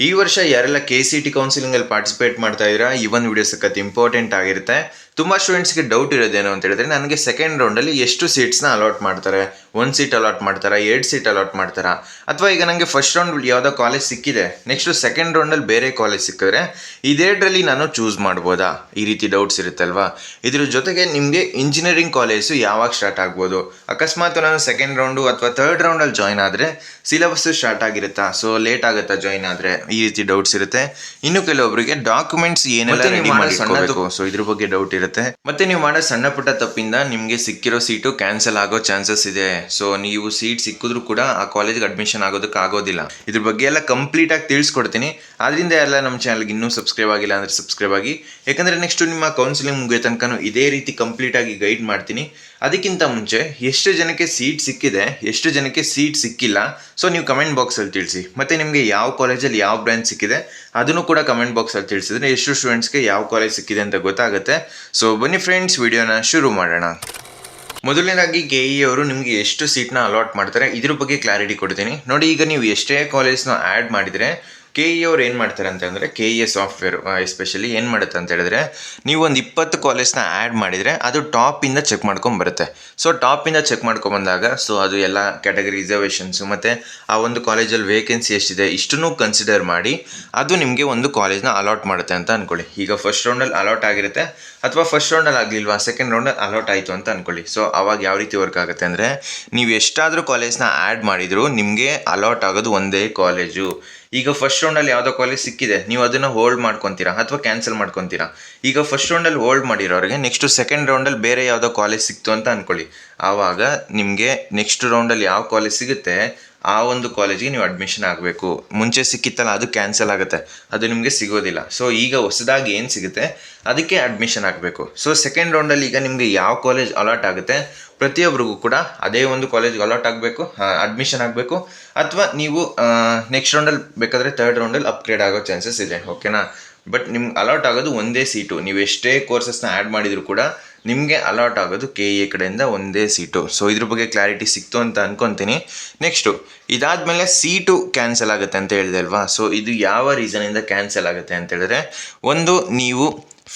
ಈ ವರ್ಷ ಯಾರೆಲ್ಲ KCET ಕೌನ್ಸಿಲಿಂಗ್ ಅಲ್ಲಿ ಪಾರ್ಟಿಸಿಪೇಟ್ ಮಾಡ್ತಾ ಇದ್ದೀರಾ, ಈ ಒಂದು ವಿಡಿಯೋ ಸಖತ್ ಇಂಪಾರ್ಟೆಂಟ್ ಆಗಿರುತ್ತೆ. ತುಂಬಾ ಸ್ಟೂಡೆಂಟ್ಸ್ಗೆ ಡೌಟ್ ಇರೋದೇನು ಅಂತ ಹೇಳಿದ್ರೆ, ನನಗೆ ಸೆಕೆಂಡ್ ರೌಂಡಲ್ಲಿ ಎಷ್ಟು ಸೀಟ್ಸ್ನ ಅಲಾಟ್ ಮಾಡ್ತಾರೆ, 1 ಸೀಟ್ ಅಲಾಟ್ ಮಾಡ್ತಾರಾ, 2 ಸೀಟ್ ಅಲಾಟ್ ಮಾಡ್ತಾರಾ, ಅಥವಾ ಈಗ ನನಗೆ ಫಸ್ಟ್ ರೌಂಡ್ ಯಾವುದೋ ಕಾಲೇಜ್ ಸಿಕ್ಕಿದೆ, ನೆಕ್ಸ್ಟ್ ಸೆಕೆಂಡ್ ರೌಂಡಲ್ಲಿ ಬೇರೆ ಕಾಲೇಜ್ ಸಿಕ್ಕಿದ್ರೆ ಇದೆರಡರಲ್ಲಿ ನಾನು ಚೂಸ್ ಮಾಡ್ಬೋದಾ, ಈ ರೀತಿ ಡೌಟ್ಸ್ ಇರುತ್ತಲ್ವಾ. ಇದ್ರ ಜೊತೆಗೆ ನಿಮಗೆ ಇಂಜಿನಿಯರಿಂಗ್ ಕಾಲೇಜು ಯಾವಾಗ ಸ್ಟಾರ್ಟ್ ಆಗ್ಬೋದು, ಅಕಸ್ಮಾತ್ ನಾನು ಸೆಕೆಂಡ್ ರೌಂಡು ಅಥವಾ ಥರ್ಡ್ ರೌಂಡಲ್ಲಿ ಜಾಯ್ನ್ ಆದರೆ ಸಿಲೆಬಸ್ ಸ್ಟಾರ್ಟ್ ಆಗಿರುತ್ತಾ, ಸೊ ಲೇಟ್ ಆಗುತ್ತಾ ಜಾಯ್ನ್ ಆದರೆ, ಈ ರೀತಿ ಡೌಟ್ಸ್ ಇರುತ್ತೆ. ಇನ್ನು ಕೆಲವೊಬ್ಬರಿಗೆ ಡಾಕ್ಯುಮೆಂಟ್ಸ್ ಏನೆಲ್ಲ ರೆಡಿ ಮಾಡಿಕೊಳ್ಳಬೇಕು, ಸೊ ಇದ್ರ ಬಗ್ಗೆ ಡೌಟ್ ಇರುತ್ತೆ. ಮತ್ತೆ ನೀವು ಮಾಡೋ ಸಣ್ಣ ಪುಟ್ಟ ತಪ್ಪಿಂದ ನಿಮಗೆ ಸಿಕ್ಕಿರೋ ಸೀಟು ಕ್ಯಾನ್ಸಲ್ ಆಗೋ ಚಾನ್ಸಸ್ ಇದೆ. ಸೊ ನೀವು ಸೀಟ್ ಸಿಕ್ಕಿದ್ರು ಕೂಡ ಆ ಕಾಲೇಜ್ಗೆ ಅಡ್ಮಿಷನ್ ಆಗೋದಕ್ಕೆ ಆಗೋದಿಲ್ಲ. ಇದ್ರ ಬಗ್ಗೆ ಎಲ್ಲ ಕಂಪ್ಲೀಟ್ ಆಗಿ ತಿಳಿಸ್ಕೊಡ್ತೀನಿ. ಆದ್ರಿಂದ ಎಲ್ಲ ನಮ್ಮ ಚಾನಲ್ಗೆ ಇನ್ನೂ ಸಬ್ಸ್ಕ್ರೈಬ್ ಆಗಿಲ್ಲ ಅಂದರೆ ಸಬ್ಸ್ಕ್ರೈಬ್ ಆಗಿ, ಯಾಕಂದರೆ ನೆಕ್ಸ್ಟ್ ನಿಮ್ಮ ಕೌನ್ಸಿಲಿಂಗ್ ಮುಗಿಯೋ ತನಕ ಇದೇ ರೀತಿ ಕಂಪ್ಲೀಟ್ ಆಗಿ ಗೈಡ್ ಮಾಡ್ತೀನಿ. ಅದಕ್ಕಿಂತ ಮುಂಚೆ ಎಷ್ಟು ಜನಕ್ಕೆ ಸೀಟ್ ಸಿಕ್ಕಿದೆ, ಎಷ್ಟು ಜನಕ್ಕೆ ಸೀಟ್ ಸಿಕ್ಕಿಲ್ಲ, ಸೊ ನೀವು ಕಮೆಂಟ್ ಬಾಕ್ಸಲ್ಲಿ ತಿಳಿಸಿ. ಮತ್ತು ನಿಮಗೆ ಯಾವ ಕಾಲೇಜಲ್ಲಿ ಯಾವ ಬ್ರಾಂಚ್ ಸಿಕ್ಕಿದೆ ಅದನ್ನು ಕೂಡ ಕಮೆಂಟ್ ಬಾಕ್ಸಲ್ಲಿ ತಿಳಿಸಿದ್ರೆ ಎಷ್ಟು ಸ್ಟೂಡೆಂಟ್ಸ್ಗೆ ಯಾವ ಕಾಲೇಜ್ ಸಿಕ್ಕಿದೆ ಅಂತ ಗೊತ್ತಾಗುತ್ತೆ. ಸೊ ಬನ್ನಿ ಫ್ರೆಂಡ್ಸ್, ವಿಡಿಯೋನ ಶುರು ಮಾಡೋಣ. ಮೊದಲನೇದಾಗಿ KE ಅವರು ನಿಮಗೆ ಎಷ್ಟು ಸೀಟ್ನ ಅಲಾಟ್ ಮಾಡ್ತಾರೆ ಇದ್ರ ಬಗ್ಗೆ ಕ್ಲಾರಿಟಿ ಕೊಡ್ತೀನಿ ನೋಡಿ. ಈಗ ನೀವು ಎಷ್ಟೇ ಕಾಲೇಜ್ನ ಆ್ಯಡ್ ಮಾಡಿದರೆ KE ಅವ್ರು ಏನು ಮಾಡ್ತಾರೆ ಅಂತಂದರೆ, KE ಸಾಫ್ಟ್ವೇರ್ ಎಸ್ಪೆಷಲಿ ಏನು ಮಾಡುತ್ತೆ ಅಂತ ಹೇಳಿದ್ರೆ, ನೀವು ಒಂದು 20 ಕಾಲೇಜ್ನ ಆ್ಯಡ್ ಮಾಡಿದರೆ ಅದು ಟಾಪಿಂದ ಚೆಕ್ ಮಾಡ್ಕೊಂಬರುತ್ತೆ. ಸೊ ಟಾಪಿಂದ ಚೆಕ್ ಮಾಡ್ಕೊಂಬಂದಾಗ ಸೊ ಅದು ಎಲ್ಲ ಕ್ಯಾಟಗರಿ ರಿಸರ್ವೇಷನ್ಸು ಮತ್ತು ಆ ಒಂದು ಕಾಲೇಜಲ್ಲಿ ವೇಕೆನ್ಸಿ ಎಷ್ಟಿದೆ ಇಷ್ಟನ್ನು ಕನ್ಸಿಡರ್ ಮಾಡಿ ಅದು ನಿಮಗೆ ಒಂದು ಕಾಲೇಜ್ನ ಅಲಾಟ್ ಮಾಡುತ್ತೆ ಅಂತ ಅಂದ್ಕೊಳ್ಳಿ. ಈಗ ಫಸ್ಟ್ ರೌಂಡಲ್ಲಿ ಅಲಾಟ್ ಆಗಿರುತ್ತೆ, ಅಥವಾ ಫಸ್ಟ್ ರೌಂಡಲ್ಲಿ ಆಗಲಿಲ್ವಾ ಸೆಕೆಂಡ್ ರೌಂಡಲ್ಲಿ ಅಲಾಟ್ ಆಯಿತು ಅಂತ ಅಂದ್ಕೊಳ್ಳಿ. ಸೊ ಅವಾಗ ಯಾವ ರೀತಿ ವರ್ಕ್ ಆಗುತ್ತೆ ಅಂದರೆ, ನೀವು ಎಷ್ಟಾದರೂ ಕಾಲೇಜ್ನ ಆ್ಯಡ್ ಮಾಡಿದರೂ ನಿಮಗೆ ಅಲಾಟ್ ಆಗೋದು ಒಂದೇ ಕಾಲೇಜು. ಈಗ ಫಸ್ಟ್ ರೌಂಡಲ್ಲಿ ಯಾವುದೋ ಕಾಲೇಜ್ ಸಿಕ್ಕಿದೆ, ನೀವು ಅದನ್ನು ಹೋಲ್ಡ್ ಮಾಡ್ಕೊತೀರಾ ಅಥವಾ ಕ್ಯಾನ್ಸಲ್ ಮಾಡ್ಕೊತೀರಾ. ಈಗ ಫಸ್ಟ್ ರೌಂಡಲ್ಲಿ ಹೋಲ್ಡ್ ಮಾಡಿರೋರಿಗೆ ನೆಕ್ಸ್ಟ್ ಸೆಕೆಂಡ್ ರೌಂಡಲ್ಲಿ ಬೇರೆ ಯಾವುದೋ ಕಾಲೇಜ್ ಸಿಕ್ತು ಅಂತ ಅಂದ್ಕೊಳ್ಳಿ. ಆವಾಗ ನಿಮಗೆ ನೆಕ್ಸ್ಟ್ ರೌಂಡಲ್ಲಿ ಯಾವ ಕಾಲೇಜ್ ಸಿಗುತ್ತೆ ಆ ಒಂದು ಕಾಲೇಜಿಗೆ ನೀವು ಅಡ್ಮಿಷನ್ ಆಗಬೇಕು. ಮುಂಚೆ ಸಿಕ್ಕಿತ್ತಲ್ಲ ಅದು ಕ್ಯಾನ್ಸಲ್ ಆಗುತ್ತೆ, ಅದು ನಿಮಗೆ ಸಿಗೋದಿಲ್ಲ. ಸೊ ಈಗ ಹೊಸದಾಗಿ ಏನು ಸಿಗುತ್ತೆ ಅದಕ್ಕೆ ಅಡ್ಮಿಷನ್ ಆಗಬೇಕು. ಸೊ ಸೆಕೆಂಡ್ ರೌಂಡಲ್ಲಿ ಈಗ ನಿಮಗೆ ಯಾವ ಕಾಲೇಜ್ ಅಲಾಟ್ ಆಗುತ್ತೆ ಪ್ರತಿಯೊಬ್ಬರಿಗೂ ಕೂಡ ಅದೇ ಒಂದು ಕಾಲೇಜ್ಗೆ ಅಲಾಟ್ ಆಗಬೇಕು, ಅಡ್ಮಿಷನ್ ಆಗಬೇಕು. ಅಥವಾ ನೀವು ನೆಕ್ಸ್ಟ್ ರೌಂಡಲ್ಲಿ ಬೇಕಾದರೆ ಥರ್ಡ್ ರೌಂಡಲ್ಲಿ ಅಪ್ಗ್ರೇಡ್ ಆಗೋ ಚಾನ್ಸಸ್ ಇದೆ, ಓಕೆನಾ. ಬಟ್ ನಿಮ್ಗೆ ಅಲಾಟ್ ಆಗೋದು ಒಂದೇ ಸೀಟು. ನೀವು ಎಷ್ಟೇ ಕೋರ್ಸಸ್ನ ಆ್ಯಡ್ ಮಾಡಿದರೂ ಕೂಡ ನಿಮಗೆ ಅಲಾಟ್ ಆಗೋದು KE ಕಡೆಯಿಂದ ಒಂದೇ ಸೀಟು. ಸೊ ಇದ್ರ ಬಗ್ಗೆ ಕ್ಲಾರಿಟಿ ಸಿಕ್ತು ಅಂತ ಅನ್ಕೊತೀನಿ. ನೆಕ್ಸ್ಟು ಇದಾದಮೇಲೆ ಸೀಟು ಕ್ಯಾನ್ಸಲ್ ಆಗುತ್ತೆ ಅಂತ ಹೇಳಿದೆ ಅಲ್ವಾ. ಸೊ ಇದು ಯಾವ ರೀಸನಿಂದ ಕ್ಯಾನ್ಸಲ್ ಆಗುತ್ತೆ ಅಂತ ಹೇಳಿದ್ರೆ, ಒಂದು ನೀವು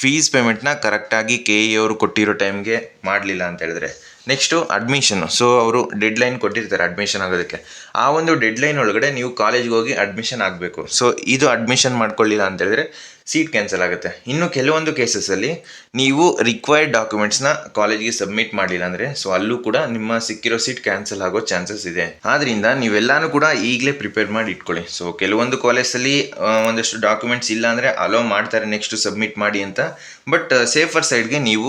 ಫೀಸ್ ಪೇಮೆಂಟ್ನ ಕರೆಕ್ಟಾಗಿ KE ಅವರು ಕೊಟ್ಟಿರೋ ಟೈಮ್ಗೆ ಮಾಡಲಿಲ್ಲ ಅಂತ ಹೇಳಿದ್ರೆ. ನೆಕ್ಸ್ಟು ಅಡ್ಮಿಷನ್ನು, ಸೊ ಅವರು ಡೆಡ್ಲೈನ್ ಕೊಟ್ಟಿರ್ತಾರೆ ಅಡ್ಮಿಷನ್ ಆಗೋದಕ್ಕೆ. ಆ ಒಂದು ಡೆಡ್ಲೈನ್ ಒಳಗಡೆ ನೀವು ಕಾಲೇಜ್ಗೆ ಹೋಗಿ ಅಡ್ಮಿಷನ್ ಆಗಬೇಕು. ಸೊ ಇದು ಅಡ್ಮಿಷನ್ ಮಾಡ್ಕೊಳ್ಳಿಲ್ಲ ಅಂತ ಹೇಳಿದ್ರೆ ಸೀಟ್ ಕ್ಯಾನ್ಸಲ್ ಆಗುತ್ತೆ. ಇನ್ನು ಕೆಲವೊಂದು ಕೇಸಸಲ್ಲಿ ನೀವು ರಿಕ್ವೈರ್ಡ್ ಡಾಕ್ಯುಮೆಂಟ್ಸ್ನ ಕಾಲೇಜ್ಗೆ ಸಬ್ಮಿಟ್ ಮಾಡಿಲ್ಲ ಅಂದರೆ ಸೊ ಅಲ್ಲೂ ಕೂಡ ನಿಮ್ಮ ಸಿಕ್ಕಿರೋ ಸೀಟ್ ಕ್ಯಾನ್ಸಲ್ ಆಗೋ ಚಾನ್ಸಸ್ ಇದೆ. ಆದ್ದರಿಂದ ನೀವೆಲ್ಲಾನು ಕೂಡ ಈಗಲೇ ಪ್ರಿಪೇರ್ ಮಾಡಿ ಇಟ್ಕೊಳ್ಳಿ. ಸೊ ಕೆಲವೊಂದು ಕಾಲೇಜಲ್ಲಿ ಒಂದಷ್ಟು ಡಾಕ್ಯುಮೆಂಟ್ಸ್ ಇಲ್ಲ ಅಂದರೆ ಅಲೋ ಮಾಡ್ತಾರೆ ನೆಕ್ಸ್ಟ್ ಸಬ್ಮಿಟ್ ಮಾಡಿ ಅಂತ, ಬಟ್ ಸೇಫರ್ ಸೈಡ್ಗೆ ನೀವು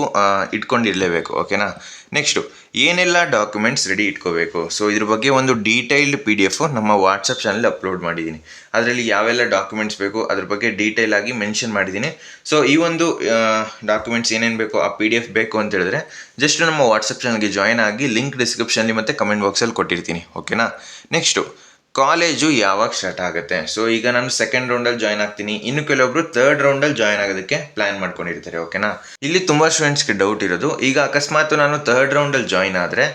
ಇಟ್ಕೊಂಡಿರಲೇಬೇಕು, ಓಕೆನಾ. ನೆಕ್ಸ್ಟು ಏನೆಲ್ಲ ಡಾಕ್ಯುಮೆಂಟ್ಸ್ ರೆಡಿ ಇಟ್ಕೋಬೇಕು, ಸೊ ಇದ್ರ ಬಗ್ಗೆ ಒಂದು ಡೀಟೈಲ್ಡ್ PDF ನಮ್ಮ ವಾಟ್ಸಪ್ ಚಾನಲ್ ಅಪ್ಲೋಡ್ ಮಾಡಿದ್ದೀನಿ. ಅದರಲ್ಲಿ ಯಾವೆಲ್ಲ ಡಾಕ್ಯುಮೆಂಟ್ಸ್ ಬೇಕು ಅದ್ರ ಬಗ್ಗೆ ಡೀಟೇಲ್ ಆಗಿ ಮೆನ್ಷನ್ ಮಾಡಿದ್ದೀನಿ. ಸೊ ಈ ಒಂದು ಡಾಕ್ಯುಮೆಂಟ್ಸ್ ಏನೇನು ಬೇಕು ಆ PDF ಬೇಕು ಅಂತ ಹೇಳಿದ್ರೆ ಜಸ್ಟ್ ನಮ್ಮ ವಾಟ್ಸಪ್ ಚಾನಲ್ಗೆ ಜಾಯ್ನ್ ಆಗಿ ಲಿಂಕ್ ಡಿಸ್ಕ್ರಿಪ್ಷನಲ್ಲಿ ಮತ್ತು ಕಮೆಂಟ್ ಬಾಕ್ಸಲ್ಲಿ ಕೊಟ್ಟಿರ್ತೀನಿ, ಓಕೆನಾ. ನೆಕ್ಸ್ಟು ಕಾಲೇಜು ಯಾವಾಗ ಸ್ಟಾರ್ಟ್ ಆಗುತ್ತೆ. ಸೊ ಈಗ ನಾನು ಸೆಕೆಂಡ್ ರೌಂಡಲ್ಲಿ ಜಾಯ್ನ್ ಆಗ್ತೀನಿ, ಇನ್ನು ಕೆಲವೊಬ್ರು ಥರ್ಡ್ ರೌಂಡಲ್ಲಿ ಜಾಯ್ನ್ ಆಗೋದಕ್ಕೆ ಪ್ಲ್ಯಾನ್ ಮಾಡ್ಕೊಂಡಿರ್ತಾರೆ, ಓಕೆನಾ. ಇಲ್ಲಿ ತುಂಬ ಸ್ಟೂಡೆಂಟ್ಸ್ಗೆ ಡೌಟ್ ಇರೋದು, ಈಗ ಅಕಸ್ಮಾತ್ ನಾನು ಥರ್ಡ್ ರೌಂಡಲ್ಲಿ ಜಾಯ್ನ್ ಆದರೆ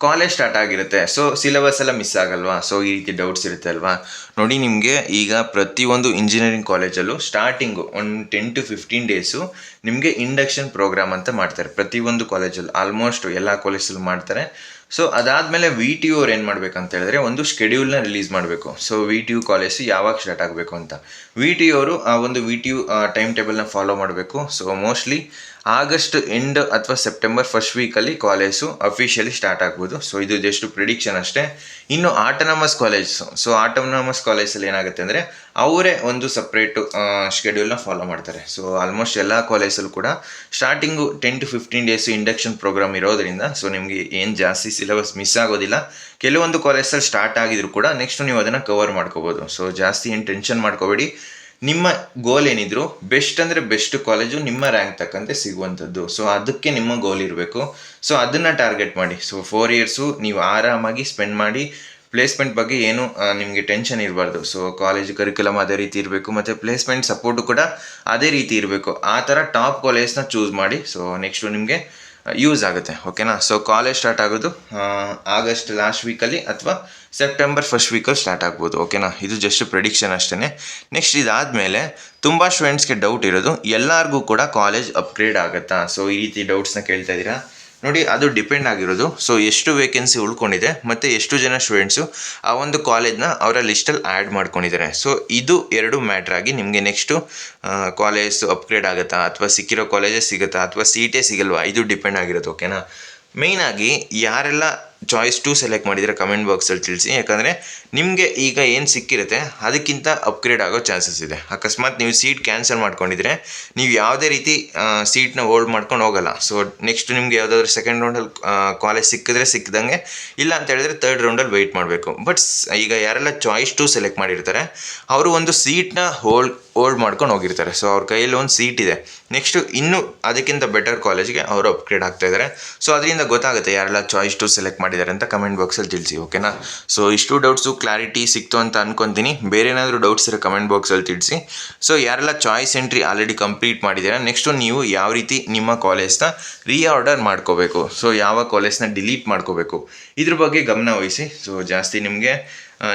ಕಾಲೇಜ್ ಸ್ಟಾರ್ಟ್ ಆಗಿರುತ್ತೆ, ಸೊ ಸಿಲೆಬಸ್ ಎಲ್ಲ ಮಿಸ್ ಆಗಲ್ವಾ. ಸೊ ಈ ರೀತಿ ಡೌಟ್ಸ್ ಇರುತ್ತೆ ಅಲ್ವಾ. ನೋಡಿ, ನಿಮಗೆ ಈಗ ಪ್ರತಿಯೊಂದು ಇಂಜಿನಿಯರಿಂಗ್ ಕಾಲೇಜಲ್ಲೂ ಸ್ಟಾರ್ಟಿಂಗು ಒಂದು 10 to 15 ಡೇಸು ನಿಮಗೆ ಇಂಡಕ್ಷನ್ ಪ್ರೋಗ್ರಾಮ್ ಅಂತ ಮಾಡ್ತಾರೆ. ಪ್ರತಿಯೊಂದು ಕಾಲೇಜಲ್ಲಿ ಆಲ್ಮೋಸ್ಟ್ ಎಲ್ಲ ಕಾಲೇಜಲ್ಲೂ ಮಾಡ್ತಾರೆ. ಸೊ ಅದಾದಮೇಲೆ VTU ಅವ್ರು ಏನು ಮಾಡಬೇಕಂತ ಹೇಳಿದ್ರೆ ಒಂದು ಶೆಡ್ಯೂಲ್ನ ರಿಲೀಸ್ ಮಾಡಬೇಕು. ಸೊ VTU ಕಾಲೇಜು ಯಾವಾಗ ಸ್ಟಾರ್ಟ್ ಆಗಬೇಕು ಅಂತ VTU ಅವರು ಆ ಒಂದು VTU ಟೈಮ್ ಟೇಬಲ್ನ ಫಾಲೋ ಮಾಡಬೇಕು. ಸೊ ಮೋಸ್ಟ್ಲಿ ಆಗಸ್ಟ್ ಎಂಡ್ ಅಥವಾ ಸೆಪ್ಟೆಂಬರ್ ಫಸ್ಟ್ ವೀಕಲ್ಲಿ ಕಾಲೇಜು ಅಫಿಷಿಯಲಿ ಸ್ಟಾರ್ಟ್ ಆಗ್ಬೋದು. ಸೊ ಇದು ಜಸ್ಟ್ ಪ್ರಿಡಿಕ್ಷನ್ ಅಷ್ಟೇ. ಇನ್ನು ಆಟೋನಮಸ್ ಕಾಲೇಜು, ಸೊ ಆಟೋನಮಸ್ ಕಾಲೇಜಲ್ಲಿ ಏನಾಗುತ್ತೆ ಅಂದರೆ ಅವರೇ ಒಂದು ಸಪ್ರೇಟು ಶೆಡ್ಯೂಲ್ನ ಫಾಲೋ ಮಾಡ್ತಾರೆ. ಸೊ ಆಲ್ಮೋಸ್ಟ್ ಎಲ್ಲ ಕಾಲೇಜಲ್ಲೂ ಕೂಡ starting 10 to 15 days induction program ಇರೋದರಿಂದ ಸೊ ನಿಮಗೆ ಏನು ಜಾಸ್ತಿ ಸಿಲೆಬಸ್ ಮಿಸ್ ಆಗೋದಿಲ್ಲ. ಕೆಲವೊಂದು ಕಾಲೇಜಲ್ಲಿ ಸ್ಟಾರ್ಟ್ ಆಗಿದ್ರು ಕೂಡ ನೆಕ್ಸ್ಟ್ ನೀವು ಅದನ್ನು ಕವರ್ ಮಾಡ್ಕೋಬೋದು. ಸೊ ಜಾಸ್ತಿ ಏನು ಟೆನ್ಷನ್ ಮಾಡ್ಕೋಬೇಡಿ. ನಿಮ್ಮ ಗೋಲ್ ಏನಿದ್ರು ಬೆಸ್ಟ್ ಅಂದರೆ ಬೆಸ್ಟ್ ಕಾಲೇಜು ನಿಮ್ಮ ರ್ಯಾಂಕ್ ತಕ್ಕಂತೆ ಸಿಗುವಂಥದ್ದು. ಸೊ ಅದಕ್ಕೆ ನಿಮ್ಮ ಗೋಲ್ ಇರಬೇಕು. ಸೊ ಅದನ್ನು ಟಾರ್ಗೆಟ್ ಮಾಡಿ. ಸೊ 4 ಇಯರ್ಸು ನೀವು ಆರಾಮಾಗಿ ಸ್ಪೆಂಡ್ ಮಾಡಿ. ಪ್ಲೇಸ್ಮೆಂಟ್ ಬಗ್ಗೆ ಏನು ನಿಮಗೆ ಟೆನ್ಷನ್ ಇರಬಾರ್ದು. ಸೊ ಕಾಲೇಜ್ ಕರಿಕ್ಯುಲಮ್ ಅದೇ ರೀತಿ ಇರಬೇಕು, ಮತ್ತು ಪ್ಲೇಸ್ಮೆಂಟ್ ಸಪೋರ್ಟು ಕೂಡ ಅದೇ ರೀತಿ ಇರಬೇಕು. ಆ ಥರ ಟಾಪ್ ಕಾಲೇಜ್ನ ಚೂಸ್ ಮಾಡಿ. ಸೊ ನೆಕ್ಸ್ಟು ನಿಮಗೆ ಯೂಸ್ ಆಗುತ್ತೆ, ಓಕೆನಾ. ಸೊ ಕಾಲೇಜ್ ಸ್ಟಾರ್ಟ್ ಆಗೋದು ಆಗಸ್ಟ್ ಲಾಸ್ಟ್ ವೀಕಲ್ಲಿ ಅಥವಾ ಸೆಪ್ಟೆಂಬರ್ ಫಸ್ಟ್ ವೀಕಲ್ಲಿ ಸ್ಟಾರ್ಟ್ ಆಗ್ಬೋದು. ಓಕೆನಾ, ಇದು ಜಸ್ಟ್ ಪ್ರೆಡಿಕ್ಷನ್ ಅಷ್ಟೇ. ನೆಕ್ಸ್ಟ್ ಇದಾದಮೇಲೆ ತುಂಬ ಸ್ಟೂಡೆಂಟ್ಸ್ಗೆ ಡೌಟ್ ಇರೋದು, ಎಲ್ಲರಿಗೂ ಕೂಡ ಕಾಲೇಜ್ ಅಪ್ಗ್ರೇಡ್ ಆಗುತ್ತಾ? ಸೊ ಈ ರೀತಿ ಡೌಟ್ಸ್ನ ಕೇಳ್ತಾ ಇದ್ದೀರಾ. ನೋಡಿ, ಅದು ಡಿಪೆಂಡ್ ಆಗಿರೋದು. ಸೊ ಎಷ್ಟು ವೇಕೆನ್ಸಿ ಉಳ್ಕೊಂಡಿದೆ ಮತ್ತು ಎಷ್ಟು ಜನ ಸ್ಟೂಡೆಂಟ್ಸು ಆ ಒಂದು ಕಾಲೇಜ್ನ ಅವರ ಲಿಸ್ಟಲ್ಲಿ ಆ್ಯಡ್ ಮಾಡ್ಕೊಂಡಿದ್ದಾರೆ. ಸೊ ಇದು ಎರಡು ಮ್ಯಾಟ್ರ್ ಆಗಿ ನಿಮಗೆ ನೆಕ್ಸ್ಟು ಕಾಲೇಜ್ ಅಪ್ಗ್ರೇಡ್ ಆಗುತ್ತಾ, ಅಥವಾ ಸಿಕ್ಕಿರೋ ಕಾಲೇಜೇ ಸಿಗುತ್ತಾ, ಅಥವಾ ಸೀಟೇ ಸಿಗಲ್ವಾ, ಇದು ಡಿಪೆಂಡ್ ಆಗಿರುತ್ತೆ. ಓಕೆನಾ, ಮೇಯ್ನಾಗಿ ಯಾರೆಲ್ಲ ಚಾಯ್ಸ್ 2 ಸೆಲೆಕ್ಟ್ ಮಾಡಿದರೆ ಕಮೆಂಟ್ ಬಾಕ್ಸಲ್ಲಿ ತಿಳಿಸಿ. ಯಾಕಂದರೆ ನಿಮಗೆ ಈಗ ಏನು ಸಿಕ್ಕಿರುತ್ತೆ ಅದಕ್ಕಿಂತ ಅಪ್ಗ್ರೇಡ್ ಆಗೋ ಚಾನ್ಸಸ್ ಇದೆ. ಅಕಸ್ಮಾತ್ ನೀವು ಸೀಟ್ ಕ್ಯಾನ್ಸಲ್ ಮಾಡ್ಕೊಂಡಿದ್ರೆ ನೀವು ಯಾವುದೇ ರೀತಿ ಸೀಟ್ನ ಹೋಲ್ಡ್ ಮಾಡ್ಕೊಂಡು ಹೋಗಲ್ಲ. ಸೊ ನೆಕ್ಸ್ಟ್ ನಿಮಗೆ ಯಾವುದಾದ್ರೂ ಸೆಕೆಂಡ್ ರೌಂಡಲ್ಲಿ ಕಾಲೇಜ್ ಸಿಕ್ಕಿದ್ರೆ ಸಿಕ್ಕಿದಂಗೆ, ಇಲ್ಲ ಅಂತ ಹೇಳಿದ್ರೆ ಥರ್ಡ್ ರೌಂಡಲ್ಲಿ ವೆಯ್ಟ್ ಮಾಡಬೇಕು. ಬಟ್ ಈಗ ಯಾರೆಲ್ಲ ಚಾಯ್ಸ್ 2 ಸೆಲೆಕ್ಟ್ ಮಾಡಿರ್ತಾರೆ ಅವರು ಒಂದು ಸೀಟ್ನ ಹೋಲ್ಡ್ ಮಾಡ್ಕೊಂಡು ಹೋಗಿರ್ತಾರೆ. ಸೊ ಅವ್ರ ಕೈಯಲ್ಲಿ ಒಂದು ಸೀಟ್ ಇದೆ. ನೆಕ್ಸ್ಟು ಇನ್ನೂ ಅದಕ್ಕಿಂತ ಬೆಟರ್ ಕಾಲೇಜ್ಗೆ ಅವರು ಅಪ್ಗ್ರೇಡ್ ಆಗ್ತಾಯಿದ್ದಾರೆ. ಸೊ ಅದರಿಂದ ಗೊತ್ತಾಗುತ್ತೆ ಯಾರೆಲ್ಲ ಚಾಯ್ಸ್ 2 ಸೆಲೆಕ್ಟ್ ಮಾಡಿದ್ದಾರೆ ಅಂತ ಕಮೆಂಟ್ ಬಾಕ್ಸಲ್ಲಿ ತಿಳಿಸಿ. ಓಕೆನಾ, ಸೊ ಇಷ್ಟು ಡೌಟ್ಸು ಕ್ಲಾರಿಟಿ ಸಿಕ್ತು ಅಂತ ಅನ್ಕೊತೀನಿ. ಬೇರೆ ಏನಾದರೂ ಡೌಟ್ಸ್ ಇರೋ ಕಮೆಂಟ್ ಬಾಕ್ಸಲ್ಲಿ ತಿಳಿಸಿ. ಸೊ ಯಾರೆಲ್ಲ ಚಾಯ್ಸ್ ಎಂಟ್ರಿ ಆಲ್ರೆಡಿ ಕಂಪ್ಲೀಟ್ ಮಾಡಿದ್ದೀರಾ, ನೆಕ್ಸ್ಟು ನೀವು ಯಾವ ರೀತಿ ನಿಮ್ಮ ಕಾಲೇಜ್ನ ರೀಆರ್ಡರ್ ಮಾಡ್ಕೋಬೇಕು, ಸೊ ಯಾವ ಕಾಲೇಜ್ನ ಡಿಲೀಟ್ ಮಾಡ್ಕೋಬೇಕು, ಇದ್ರ ಬಗ್ಗೆ ಗಮನ ವಹಿಸಿ. ಸೊ ಜಾಸ್ತಿ ನಿಮಗೆ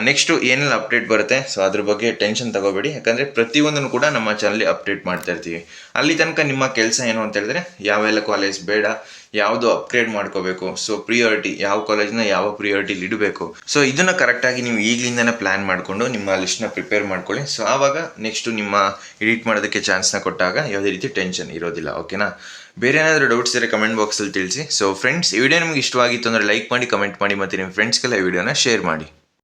ನೆಕ್ಸ್ಟು ಏನೆಲ್ಲ ಅಪ್ಡೇಟ್ ಬರುತ್ತೆ, ಸೊ ಅದ್ರ ಬಗ್ಗೆ ಟೆನ್ಷನ್ ತಗೋಬೇಡಿ. ಯಾಕಂದರೆ ಪ್ರತಿಯೊಂದನ್ನು ಕೂಡ ನಮ್ಮ ಚಾನಲಲ್ಲಿ ಅಪ್ಡೇಟ್ ಮಾಡ್ತಾ ಇರ್ತೀವಿ. ಅಲ್ಲಿ ತನಕ ನಿಮ್ಮ ಕೆಲಸ ಏನು ಅಂತ ಹೇಳಿದ್ರೆ, ಯಾವೆಲ್ಲ ಕಾಲೇಜ್ ಬೇಡ, ಯಾವುದು ಅಪ್ಗ್ರೇಡ್ ಮಾಡ್ಕೋಬೇಕು, ಸೊ ಪ್ರಿಯಾರಿಟಿ ಯಾವ ಕಾಲೇಜ್ನ ಯಾವ ಪ್ರಿಯಾರಿಟಿಲಿ ಇಡಬೇಕು, ಸೊ ಇದನ್ನು ಕರೆಕ್ಟಾಗಿ ನೀವು ಈಗಲಿಂದನೇ ಪ್ಲ್ಯಾನ್ ಮಾಡಿಕೊಂಡು ನಿಮ್ಮ ಲಿಸ್ಟ್ನ ಪ್ರಿಪೇರ್ ಮಾಡ್ಕೊಳ್ಳಿ. ಸೊ ಆವಾಗ ನೆಕ್ಸ್ಟು ನಿಮ್ಮ ಎಡಿಟ್ ಮಾಡೋದಕ್ಕೆ ಚಾನ್ಸ್ನ ಕೊಟ್ಟಾಗ ಯಾವುದೇ ರೀತಿ ಟೆನ್ಷನ್ ಇರೋದಿಲ್ಲ. ಓಕೆನಾ, ಬೇರೆ ಏನಾದರೂ ಡೌಟ್ಸ್ ಇದ್ದರೆ ಕಮೆಂಟ್ ಬಾಕ್ಸಲ್ಲಿ ತಿಳಿಸಿ. ಸೊ ಫ್ರೆಂಡ್ಸ್, ಈ ವಿಡಿಯೋ ನಿಮಗೆ ಇಷ್ಟವಾಗಿತ್ತು ಅಂದರೆ ಲೈಕ್ ಮಾಡಿ, ಕಮೆಂಟ್ ಮಾಡಿ, ಮತ್ತು ನಿಮ್ಮ ಫ್ರೆಂಡ್ಸ್ಗೆಲ್ಲ ಈ ವಿಡಿಯೋನ ಶೇರ್ ಮಾಡಿ.